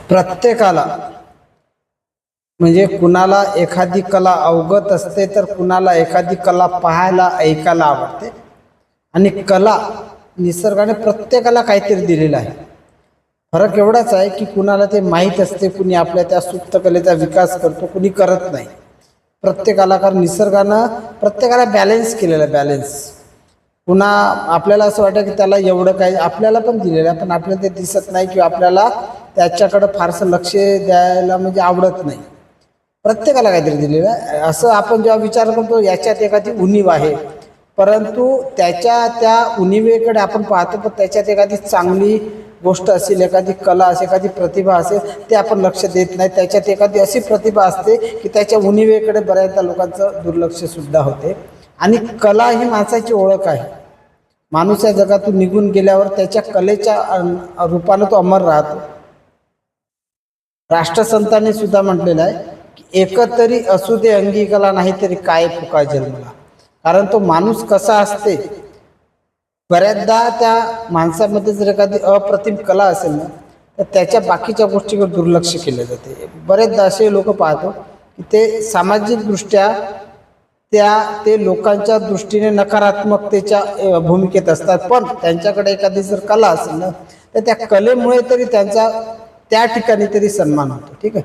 प्रत्येकाला म्हणजे कुणाला एखादी कला अवगत असते तर कुणाला एखादी कला पाहायला ऐकायला आवडते. आणि कला निसर्गाने प्रत्येकाला काहीतरी दिलेलं आहे. फरक एवढाच आहे की कुणाला ते माहीत असते, कुणी आपल्या त्या सुप्त कलेचा विकास करतो, कुणी करत नाही. प्रत्येकाला, कारण निसर्गानं प्रत्येकाला बॅलन्स केलेला आहे. बॅलन्स पुन्हा आपल्याला असं वाटतं की त्याला एवढं काही आपल्याला पण दिलेलं आहे, पण आपल्याला ते दिसत नाही किंवा आपल्याला त्याच्याकडं फारसं लक्ष द्यायला म्हणजे आवडत नाही. प्रत्येकाला काहीतरी दिलेलं आहे. असं आपण जेव्हा विचार करतो याच्यात एखादी उणीव आहे, परंतु त्याच्या त्या उणीवेकडे आपण पाहतो, पण त्याच्यात एखादी चांगली गोष्ट असेल, एखादी कला असेल, एखादी प्रतिभा असेल, ते आपण लक्ष देत नाही. त्याच्यात एखादी अशी प्रतिभा असते की त्याच्या उणीवेकडे बऱ्याचदा लोकांचं दुर्लक्षसुद्धा होते. आणि कला ही माणसाची ओळख आहे. माणूस या जगातून निघून गेल्यावर त्याच्या कलेच्या रूपानं तो अमर राहतो. राष्ट्रसंतांनी सुद्धा म्हटलेलं आहे की एकतरी असू दे अंगी कला, नाही तरी काय फुका जन्मला. कारण तो माणूस कसा असते, बऱ्याचदा त्या माणसामध्ये जर एखादी अप्रतिम कला असेल ना, तर त्याच्या बाकीच्या गोष्टीवर दुर्लक्ष केले जाते. बरेचदा असे लोक पाहतो की ते सामाजिकदृष्ट्या ते लोकांच्या दृष्टीने नकारात्मकतेच्या भूमिकेत असतात, पण त्यांच्याकडे एखादी जर कला असेल ना, तर त्या कलेमुळे तरी त्यांचा त्या ठिकाणी तरी सन्मान होतो. ठीक आहे.